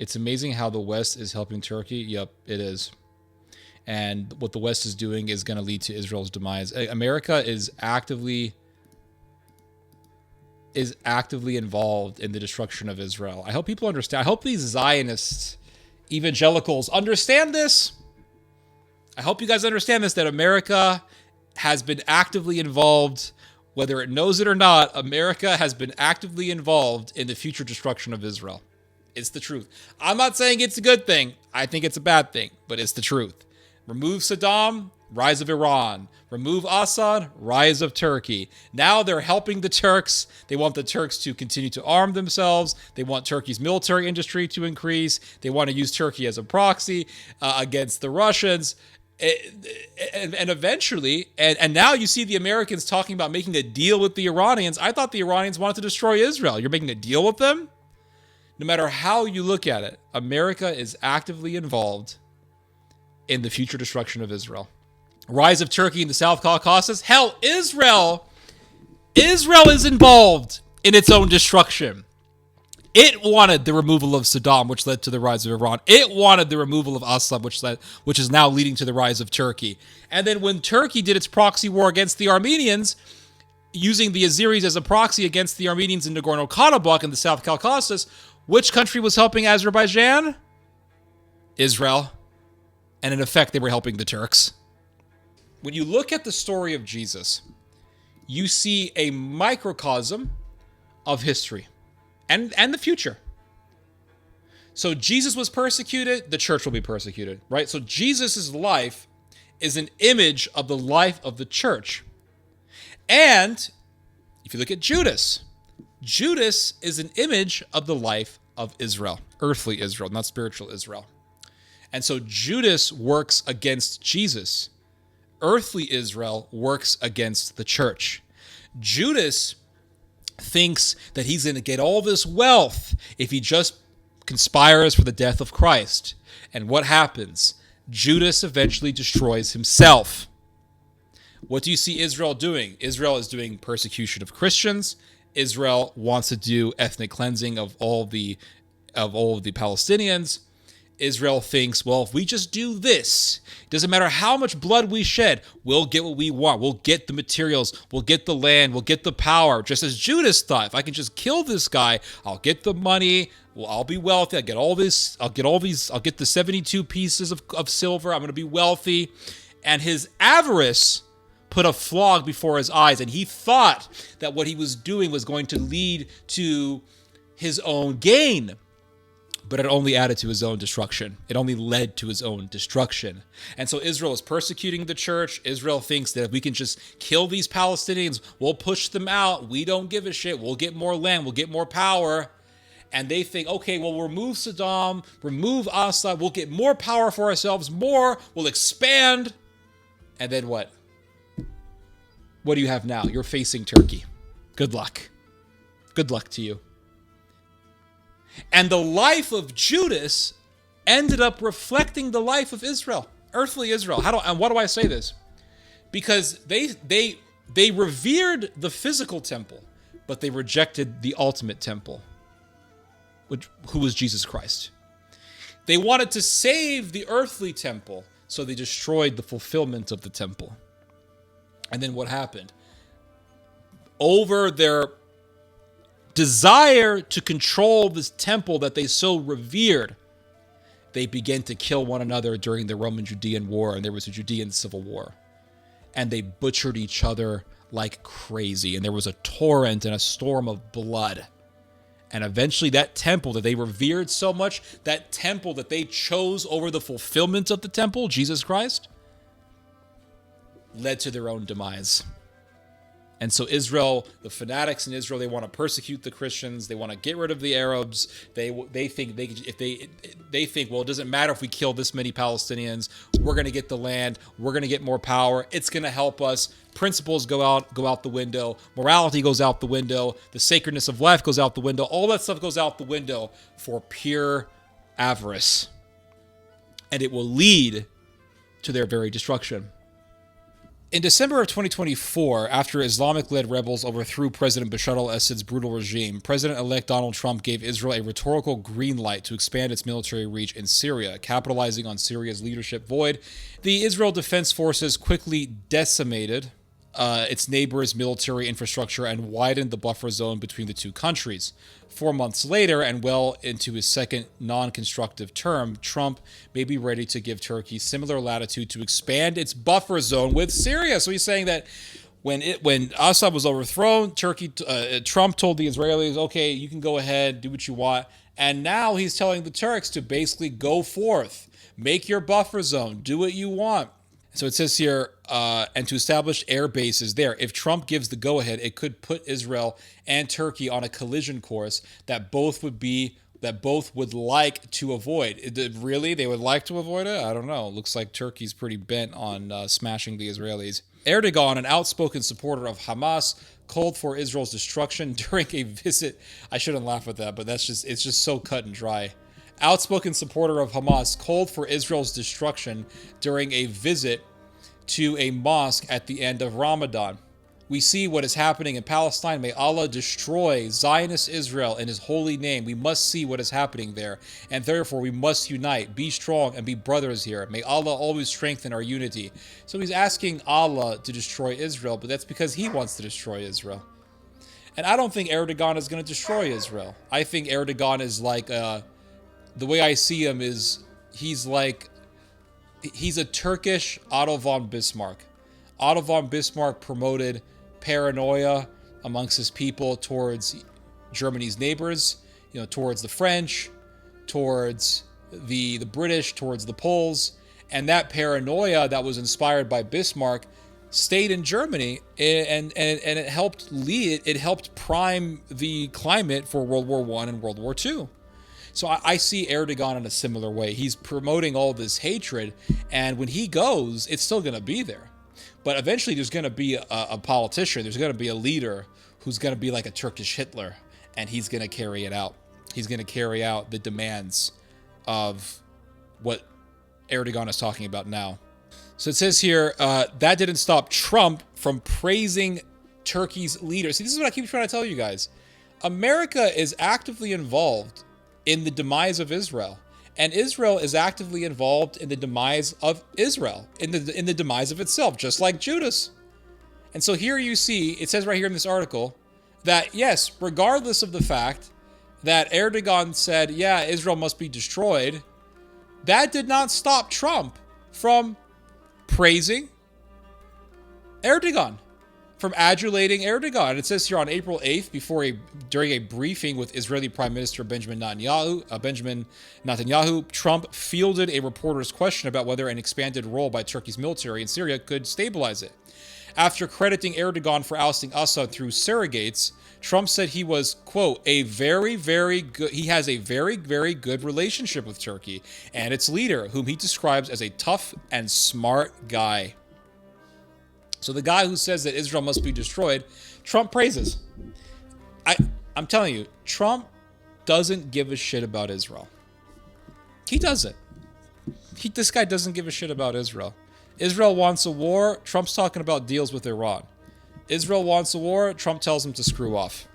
It's amazing how the West is helping Turkey. Yep, it is. And what the West is doing is going to lead to Israel's demise. America is actively involved in the destruction of Israel. I hope people understand. I hope these Zionist evangelicals understand this. I hope you guys understand this, that America has been actively involved, whether it knows it or not. America has been actively involved in the future destruction of Israel. It's the truth. I'm not saying it's a good thing. I think it's a bad thing, but it's the truth. Remove Saddam, rise of Iran. Remove Assad, rise of Turkey. Now they're helping the Turks. They want the Turks to continue to arm themselves. They want Turkey's military industry to increase. They want to use Turkey as a proxy against the Russians. And eventually, and now you see the Americans talking about making a deal with the Iranians. I thought the Iranians wanted to destroy Israel. You're making a deal with them? No matter how you look at it, America is actively involved in the future destruction of Israel. Rise of Turkey in the South Caucasus. Hell, Israel is involved in its own destruction. It wanted the removal of Saddam, which led to the rise of Iran. It wanted the removal of Assad, which is now leading to the rise of Turkey. And then when Turkey did its proxy war against the Armenians, using the Azeris as a proxy against the Armenians in Nagorno-Karabakh in the South Caucasus, which country was helping Azerbaijan? Israel. And in effect, they were helping the Turks. When you look at the story of Jesus, you see a microcosm of history and the future. So Jesus was persecuted, the church will be persecuted, right? So Jesus' life is an image of the life of the church. And if you look at Judas, Judas is an image of the life of Israel, earthly Israel, not spiritual Israel. And so Judas works against Jesus. Earthly Israel works against the church. Judas thinks that he's going to get all this wealth if he just conspires for the death of Christ. And what happens? Judas eventually destroys himself. What do you see Israel doing? Israel is doing persecution of Christians. Israel wants to do ethnic cleansing of all the Palestinians. Israel thinks, well, if we just do this, it doesn't matter how much blood we shed, we'll get what we want. We'll get the materials, we'll get the land, we'll get the power. Just as Judas thought, if I can just kill this guy, I'll get the money, well, I'll be wealthy, I'll get the 72 pieces of silver, I'm going to be wealthy. And his avarice put a flog before his eyes, and he thought that what he was doing was going to lead to his own gain. But it only added to his own destruction. It only led to his own destruction. And so Israel is persecuting the church. Israel thinks that if we can just kill these Palestinians, we'll push them out. We don't give a shit. We'll get more land. We'll get more power. And they think, okay, well, we'll remove Saddam, remove Assad. We'll get more power for ourselves, more. We'll expand. And then what? What do you have now? You're facing Turkey. Good luck. Good luck to you. And the life of Judas ended up reflecting the life of Israel, earthly Israel. And why do I say this? Because they revered the physical temple, but they rejected the ultimate temple, who was Jesus Christ. They wanted to save the earthly temple, so they destroyed the fulfillment of the temple. And then what happened? Over their desire to control this temple that they so revered, they began to kill one another during the Roman-Judean War, and there was a Judean civil war. And they butchered each other like crazy, and there was a torrent and a storm of blood. And eventually that temple that they revered so much, that temple that they chose over the fulfillment of the temple, Jesus Christ, led to their own demise. And so Israel, the fanatics in Israel, they want to persecute the Christians. They want to get rid of the Arabs. They think well, it doesn't matter if we kill this many Palestinians. We're going to get the land. We're going to get more power. It's going to help us. Principles go out the window. Morality goes out the window. The sacredness of life goes out the window. All that stuff goes out the window for pure avarice. And it will lead to their very destruction. In December of 2024, after Islamic-led rebels overthrew President Bashar al-Assad's brutal regime, President-elect Donald Trump gave Israel a rhetorical green light to expand its military reach in Syria. Capitalizing on Syria's leadership void, the Israel Defense Forces quickly decimated its neighbor's military infrastructure and widened the buffer zone between the two countries. 4 months later, and well into his second non-constructive term, Trump may be ready to give Turkey similar latitude to expand its buffer zone with Syria. So he's saying that when Assad was overthrown, Trump told the Israelis, okay, you can go ahead, do what you want. And now he's telling the Turks to basically go forth, make your buffer zone, do what you want. So it says here, and to establish air bases there. If Trump gives the go-ahead, it could put Israel and Turkey on a collision course that both would like to avoid. Really? They would like to avoid it? I don't know. Looks like Turkey's pretty bent on smashing the Israelis. Erdogan, an outspoken supporter of Hamas, called for Israel's destruction during a visit. I shouldn't laugh at that, but it's just so cut and dry. Outspoken supporter of Hamas called for Israel's destruction during a visit to a mosque at the end of Ramadan. We see what is happening in Palestine. May Allah destroy Zionist Israel in his holy name. We must see what is happening there. And therefore, we must unite, be strong, and be brothers here. May Allah always strengthen our unity. So he's asking Allah to destroy Israel, but that's because he wants to destroy Israel. And I don't think Erdogan is going to destroy Israel. I think Erdogan is like... the way I see him is he's a Turkish Otto von Bismarck. Otto von Bismarck promoted paranoia amongst his people towards Germany's neighbors, towards the French, towards the British, towards the Poles. And that paranoia that was inspired by Bismarck stayed in Germany, and it helped prime the climate for World War I and World War II. So I see Erdogan in a similar way. He's promoting all this hatred, and when he goes, it's still going to be there. But eventually there's going to be a politician, there's going to be a leader who's going to be like a Turkish Hitler, and he's going to carry it out. He's going to carry out the demands of what Erdogan is talking about now. So it says here, that didn't stop Trump from praising Turkey's leader. See, this is what I keep trying to tell you guys. America is actively involved in the demise of Israel. And Israel is actively involved in the demise of Israel, in the demise of itself, just like Judas. And so here you see, it says right here in this article, that yes, regardless of the fact that Erdogan said, yeah, Israel must be destroyed, that did not stop Trump from praising Erdogan, from adulating Erdogan. It says here on April 8th, during a briefing with Israeli Prime Minister Benjamin Netanyahu, Trump fielded a reporter's question about whether an expanded role by Turkey's military in Syria could stabilize it. After crediting Erdogan for ousting Assad through surrogates, Trump said he was, quote, he has a very, very good relationship with Turkey and its leader, whom he describes as a tough and smart guy. So the guy who says that Israel must be destroyed, Trump praises. I'm telling you, Trump doesn't give a shit about Israel. He doesn't. This guy doesn't give a shit about Israel. Israel wants a war. Trump's talking about deals with Iran. Israel wants a war. Trump tells him to screw off.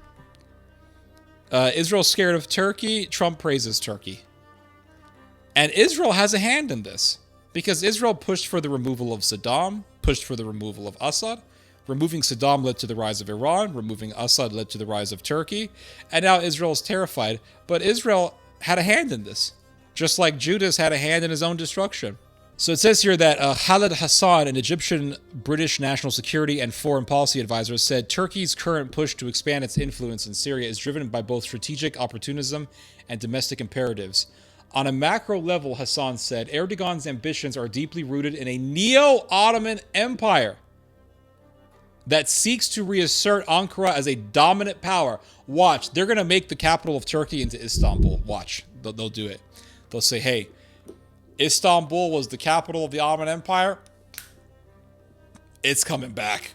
Israel's scared of Turkey. Trump praises Turkey. And Israel has a hand in this, because Israel pushed for the removal of Saddam, pushed for the removal of Assad. Removing Saddam led to the rise of Iran. Removing Assad led to the rise of Turkey. And now Israel is terrified. But Israel had a hand in this, just like Judas had a hand in his own destruction. So it says here that Khaled Hassan, an Egyptian British national security and foreign policy advisor, said Turkey's current push to expand its influence in Syria is driven by both strategic opportunism and domestic imperatives. On a macro level, Hassan said, Erdogan's ambitions are deeply rooted in a neo-Ottoman empire that seeks to reassert Ankara as a dominant power. Watch, they're going to make the capital of Turkey into Istanbul. Watch, they'll do it. They'll say, hey, Istanbul was the capital of the Ottoman Empire. It's coming back.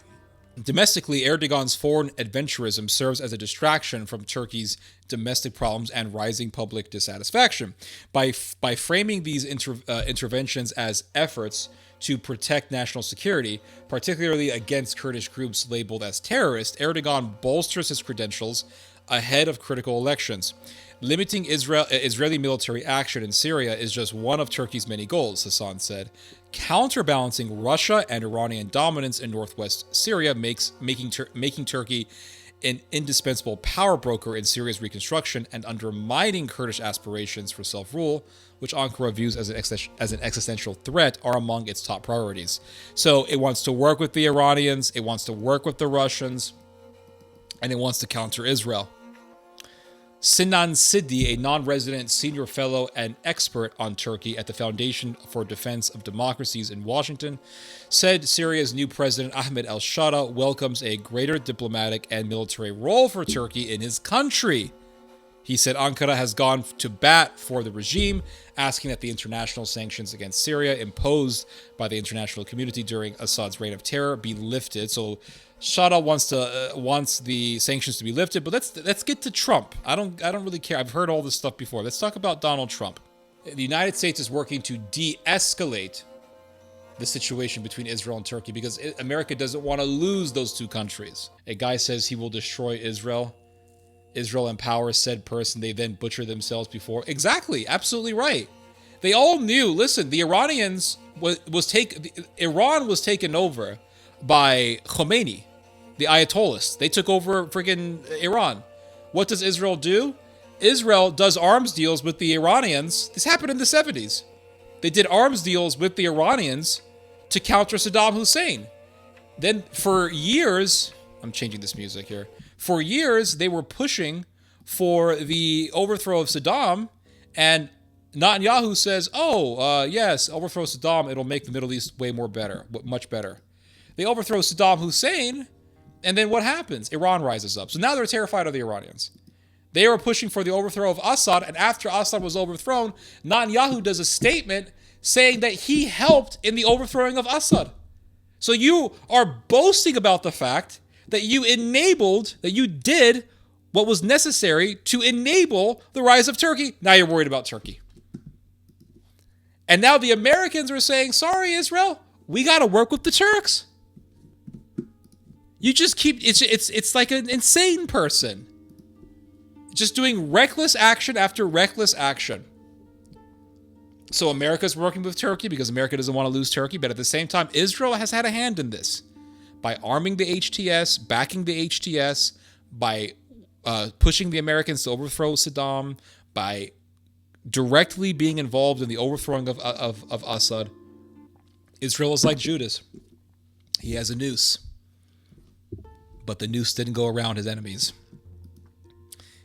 Domestically, Erdogan's foreign adventurism serves as a distraction from Turkey's domestic problems and rising public dissatisfaction. By framing these interventions as efforts to protect national security, particularly against Kurdish groups labeled as terrorists, Erdogan bolsters his credentials ahead of critical elections. Limiting Israeli military action in Syria is just one of Turkey's many goals, Hassan said. Counterbalancing Russia and Iranian dominance in northwest Syria making Turkey an indispensable power broker in Syria's reconstruction and undermining Kurdish aspirations for self-rule, which Ankara views as an existential threat, are among its top priorities. So it wants to work with the Iranians, it wants to work with the Russians, and it wants to counter Israel. Sinan Siddi, a non-resident senior fellow and expert on Turkey at the Foundation for Defense of Democracies in Washington, said Syria's new president Ahmed al-Shara welcomes a greater diplomatic and military role for Turkey in his country. He said Ankara has gone to bat for the regime, asking that the international sanctions against Syria imposed by the international community during Assad's reign of terror be lifted. So Shara wants the sanctions to be lifted, but let's get to Trump. I don't really care. I've heard all this stuff before. Let's talk about Donald Trump. The United States is working to de-escalate the situation between Israel and Turkey because America doesn't want to lose those two countries. A guy says he will destroy Israel. Israel empowers said person. They then butcher themselves before. Exactly. Absolutely right. They all knew. Listen, the Iranians Iran was taken over by Khomeini, the Ayatollahs. They took over friggin' Iran. What does Israel do? Israel does arms deals with the Iranians. This happened in the 70s. They did arms deals with the Iranians to counter Saddam Hussein. Then for years, I'm changing this music here. For years, they were pushing for the overthrow of Saddam, and Netanyahu says, yes, overthrow Saddam, it'll make the Middle East much better. They overthrow Saddam Hussein, and then what happens? Iran rises up. So now they're terrified of the Iranians. They were pushing for the overthrow of Assad, and after Assad was overthrown, Netanyahu does a statement saying that he helped in the overthrowing of Assad. So you are boasting about the fact that you did what was necessary to enable the rise of Turkey. Now you're worried about Turkey. And now the Americans are saying, sorry, Israel, we got to work with the Turks. You just keep, it's like an insane person. Just doing reckless action after reckless action. So America's working with Turkey because America doesn't want to lose Turkey, but at the same time, Israel has had a hand in this by arming the HTS, backing the HTS, by pushing the Americans to overthrow Saddam, by directly being involved in the overthrowing of Assad. Israel is like Judas. He has a noose, but the noose didn't go around his enemies.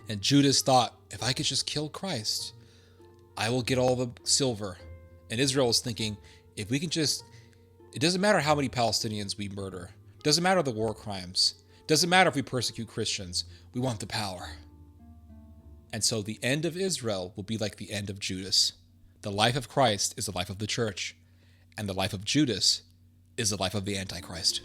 And Judas thought, if I could just kill Christ, I will get all the silver. And Israel is thinking, if we can just, it doesn't matter how many Palestinians we murder. It doesn't matter the war crimes. It doesn't matter if we persecute Christians. We want the power. And so the end of Israel will be like the end of Judas. The life of Christ is the life of the church. And the life of Judas is the life of the Antichrist.